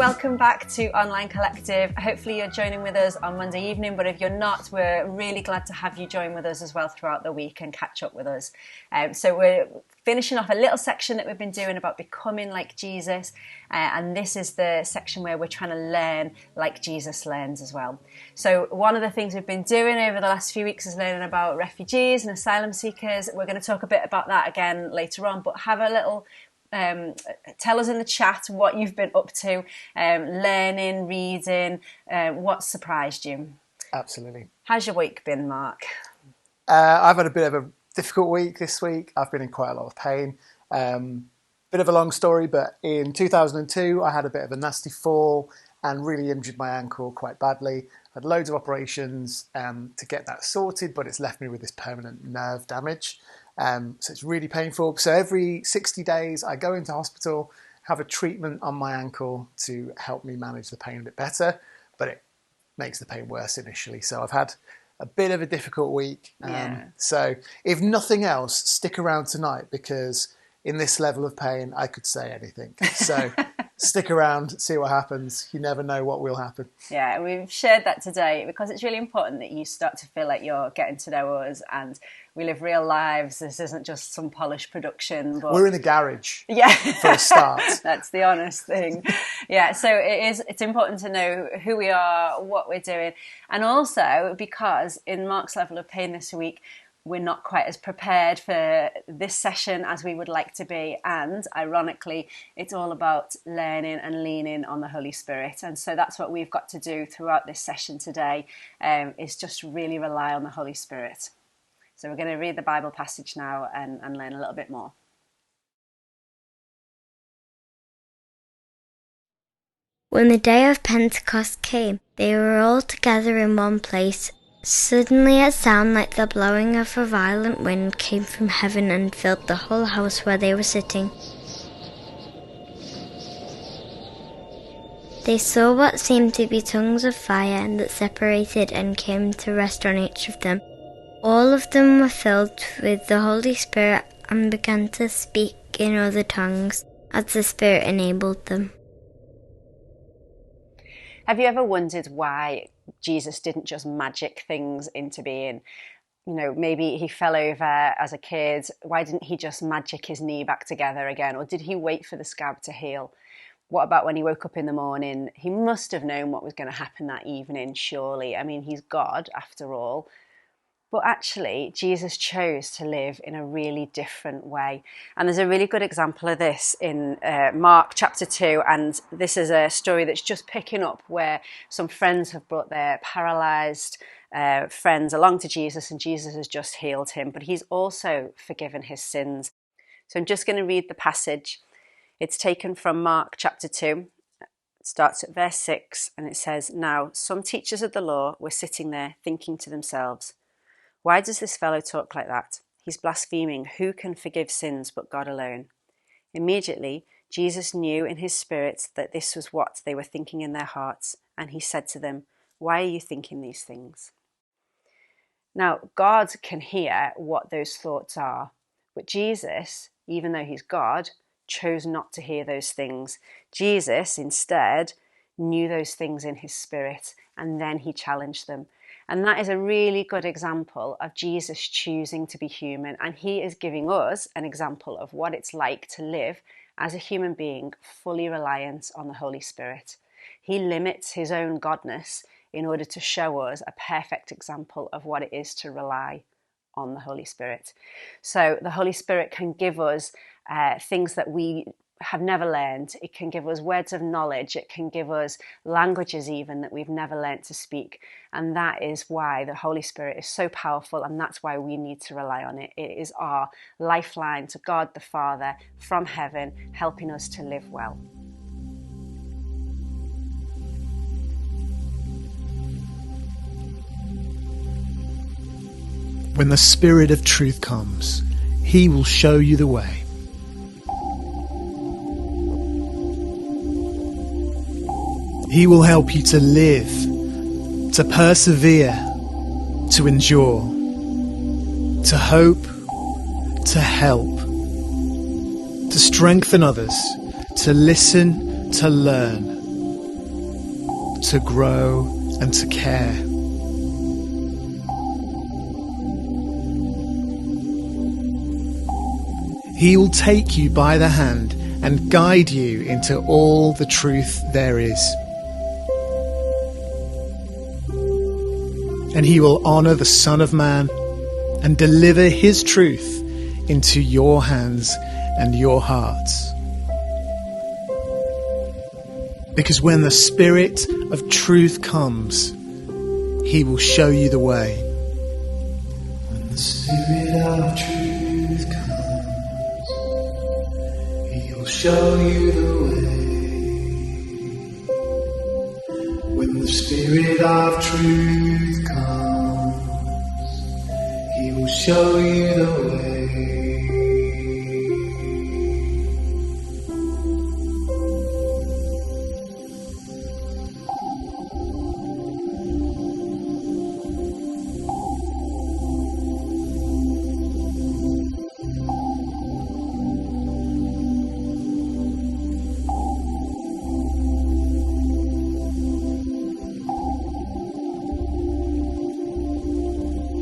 welcome back to Online Collective. Hopefully you're joining with us on Monday evening, but if you're not, we're really glad to have you join with us as well throughout the week and catch up with us. So we're finishing off a little section that we've been doing about becoming like Jesus, and this is the section where we're trying to learn like Jesus learns as well. So one of the things we've been doing over the last few weeks is learning about refugees and asylum seekers. We're going to talk a bit about that again later on, but have a little tell us in the chat what you've been up to, learning, reading, what surprised you. Absolutely. How's your week been, Mark? I've had a bit of a difficult week this week. I've been in quite a lot of pain. Bit of a long story, but in 2002 I had a bit of a nasty fall and really injured my ankle quite badly. I had loads of operations to get that sorted, but it's left me with this permanent nerve damage. So it's really painful. So every 60 days I go into hospital, have a treatment on my ankle to help me manage the pain a bit better, but it makes the pain worse initially. So I've had a bit of a difficult week. So if nothing else, stick around tonight, because in this level of pain, I could say anything. So stick around, see what happens. You never know what will happen. Yeah, we've shared that today because it's really important that you start to feel like you're getting to know us and we live real lives. This isn't just some polished production. But we're in the garage, for a start. That's the honest thing. Yeah, so it's important to know who we are, what we're doing, and also because in Mark's level of pain this week, we're not quite as prepared for this session as we would like to be. And ironically, it's all about learning and leaning on the Holy Spirit. And so that's what we've got to do throughout this session today, is just really rely on the Holy Spirit. So we're going to read the Bible passage now and learn a little bit more. When the day of Pentecost came, they were all together in one place. Suddenly a sound like the blowing of a violent wind came from heaven and filled the whole house where they were sitting. They saw what seemed to be tongues of fire that separated and came to rest on each of them. All of them were filled with the Holy Spirit and began to speak in other tongues as the Spirit enabled them. Have you ever wondered why Jesus didn't just magic things into being? You know, maybe he fell over as a kid. Why didn't he just magic his knee back together again? Or did he wait for the scab to heal? What about when he woke up in the morning? He must have known what was going to happen that evening, surely. I mean, he's God after all. But actually, Jesus chose to live in a really different way. And there's a really good example of this in Mark chapter 2. And this is a story that's just picking up where some friends have brought their paralysed friends along to Jesus, and Jesus has just healed him. But he's also forgiven his sins. So I'm just going to read the passage. It's taken from Mark chapter 2. It starts at verse 6, and it says, "Now some teachers of the law were sitting there thinking to themselves, 'Why does this fellow talk like that? He's blaspheming. Who can forgive sins but God alone?' Immediately, Jesus knew in his spirit that this was what they were thinking in their hearts, and he said to them, 'Why are you thinking these things?'" Now, God can hear what those thoughts are, but Jesus, even though he's God, chose not to hear those things. Jesus, instead, knew those things in his spirit, and then he challenged them. And that is a really good example of Jesus choosing to be human. And he is giving us an example of what it's like to live as a human being fully reliant on the Holy Spirit. He limits his own godness in order to show us a perfect example of what it is to rely on the Holy Spirit. So the Holy Spirit can give us things that we have never learned. It can give us words of knowledge. It can give us languages even that we've never learned to speak. And that is why the Holy Spirit is so powerful, and that's why we need to rely on it. It is our lifeline to God the Father from heaven, helping us to live well. When the Spirit of truth comes, he will show you the way. He will help you to live, to persevere, to endure, to hope, to help, to strengthen others, to listen, to learn, to grow, and to care. He will take you by the hand and guide you into all the truth there is. And he will honor the Son of Man and deliver his truth into your hands and your hearts. Because when the Spirit of truth comes, he will show you the way. When the Spirit of truth comes, he will show you the way. When the Spirit of truth comes, he will show you the way.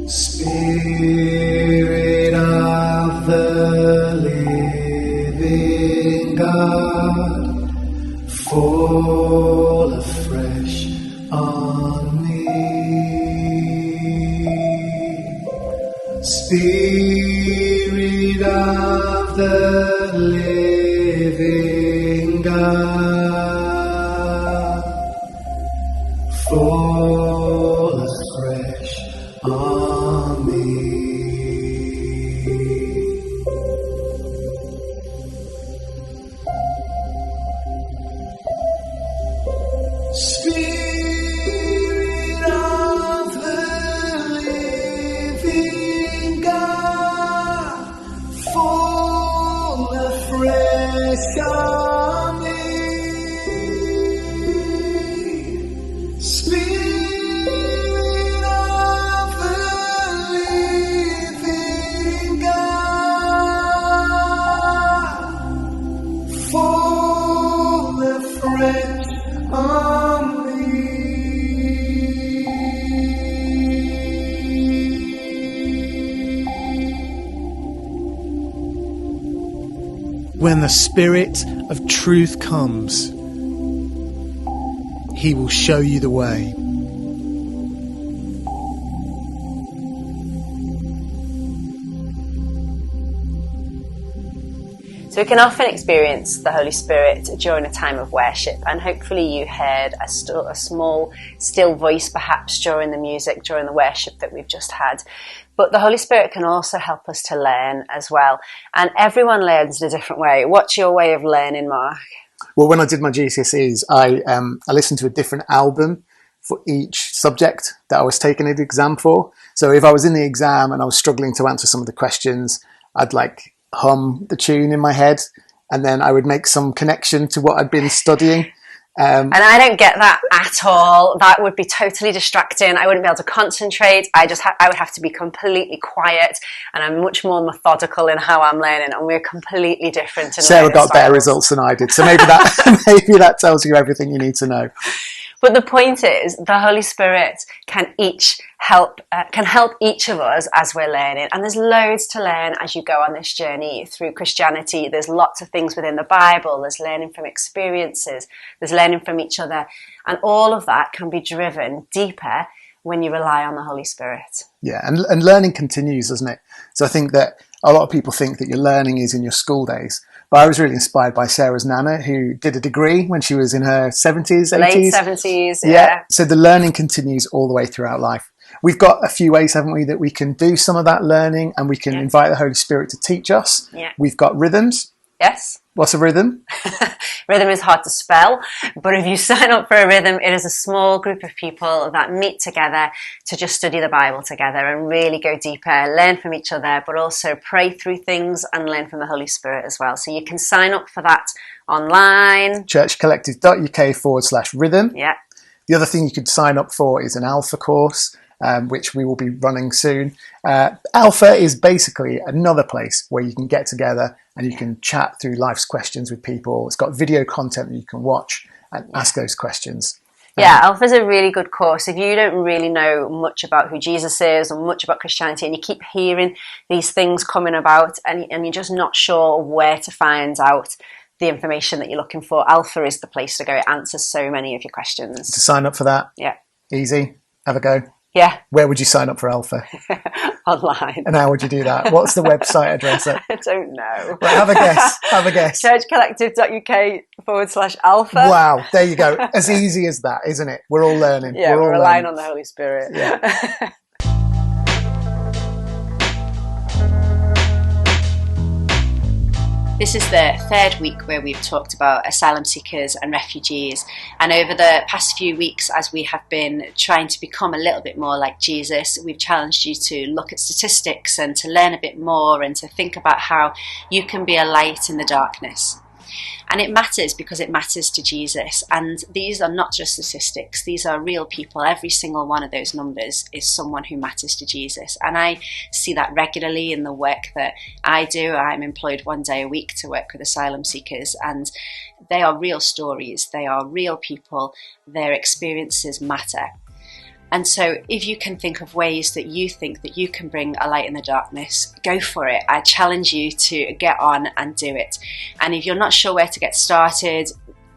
Spirit of the living God, fall afresh on me. Spirit of the living God, fall afresh on me. Spirit of the living God, fall afresh on me. Spirit of the living God, fall afresh on me. When the Spirit of truth comes, he will show you the way. So we can often experience the Holy Spirit during a time of worship, and hopefully you heard a small still voice perhaps during the music, during the worship that we've just had. But the Holy Spirit can also help us to learn as well, and everyone learns in a different way. What's your way of learning, Mark? Well, when I did my GCSEs, I listened to a different album for each subject that I was taking an exam for. So if I was in the exam and I was struggling to answer some of the questions, I'd like hum the tune in my head, and then I would make some connection to what I'd been studying. And I don't get that at all. That would be totally distracting. I wouldn't be able to concentrate. I would have to be completely quiet, and I'm much more methodical in how I'm learning, and we're completely different. Sarah got better results than I did, so maybe that maybe that tells you everything you need to know. But the point is, the Holy Spirit can help each of us as we're learning. And there's loads to learn as you go on this journey through Christianity. There's lots of things within the Bible. There's learning from experiences. There's learning from each other. And all of that can be driven deeper when you rely on the Holy Spirit. Yeah, and learning continues, doesn't it? So I think that a lot of people think that your learning is in your school days. But I was really inspired by Sarah's nana, who did a degree when she was in her 70s, 80s. Late 70s, yeah. So the learning continues all the way throughout life. We've got a few ways, haven't we, that we can do some of that learning, and we can invite the Holy Spirit to teach us. Yeah. We've got rhythms. Yes. What's a rhythm? Rhythm is hard to spell, but if you sign up for a rhythm, it is a small group of people that meet together to just study the Bible together and really go deeper, learn from each other, but also pray through things and learn from the Holy Spirit as well. So you can sign up for that online. churchcollective.uk/rhythm. Yeah. The other thing you could sign up for is an Alpha course, which we will be running soon. Alpha is basically another place where you can get together and you can chat through life's questions with people. It's got video content that you can watch and ask those questions. Yeah, Alpha's a really good course. If you don't really know much about who Jesus is or much about Christianity, and you keep hearing these things coming about and you're just not sure where to find out the information that you're looking for, Alpha is the place to go. It answers so many of your questions. To sign up for that? Yeah. Easy. Have a go. Yeah. Where would you sign up for Alpha? Online. And how would you do that? What's the website address? I don't know. Well, have a guess. Have a guess. churchcollective.uk/Alpha. Wow, there you go. As easy as that, isn't it? We're all learning. Yeah, we're all relying learning. on the Holy Spirit. Yeah. This is the third week where we've talked about asylum seekers and refugees. And over the past few weeks, as we have been trying to become a little bit more like Jesus, we've challenged you to look at statistics and to learn a bit more and to think about how you can be a light in the darkness. And it matters because it matters to Jesus. And these are not just statistics. These are real people. Every single one of those numbers is someone who matters to Jesus. And I see that regularly in the work that I do. I'm employed 1 day a week to work with asylum seekers. And they are real stories. They are real people. Their experiences matter. And so if you can think of ways that you think that you can bring a light in the darkness, go for it. I challenge you to get on and do it. And if you're not sure where to get started,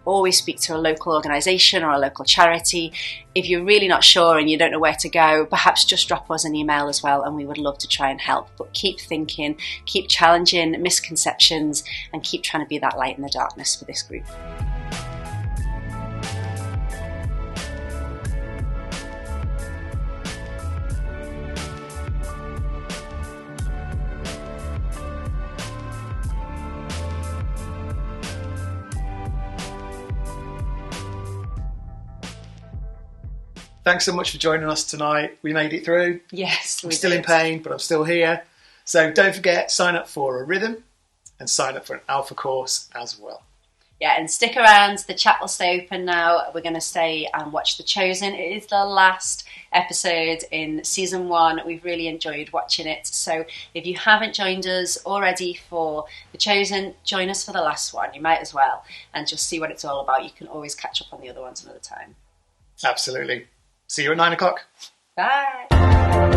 always speak to a local organisation or a local charity. If you're really not sure and you don't know where to go, perhaps just drop us an email as well, and we would love to try and help. But keep thinking, keep challenging misconceptions, and keep trying to be that light in the darkness for this group. Thanks so much for joining us tonight. We made it through. Yes, I'm still in pain, but I'm still here. So don't forget, sign up for a rhythm and sign up for an Alpha course as well. Yeah, and stick around. The chat will stay open now. We're going to stay and watch The Chosen. It is the last episode in season 1. We've really enjoyed watching it. So if you haven't joined us already for The Chosen, join us for the last one. You might as well, and just see what it's all about. You can always catch up on the other ones another time. Absolutely. See you at 9 o'clock. Bye.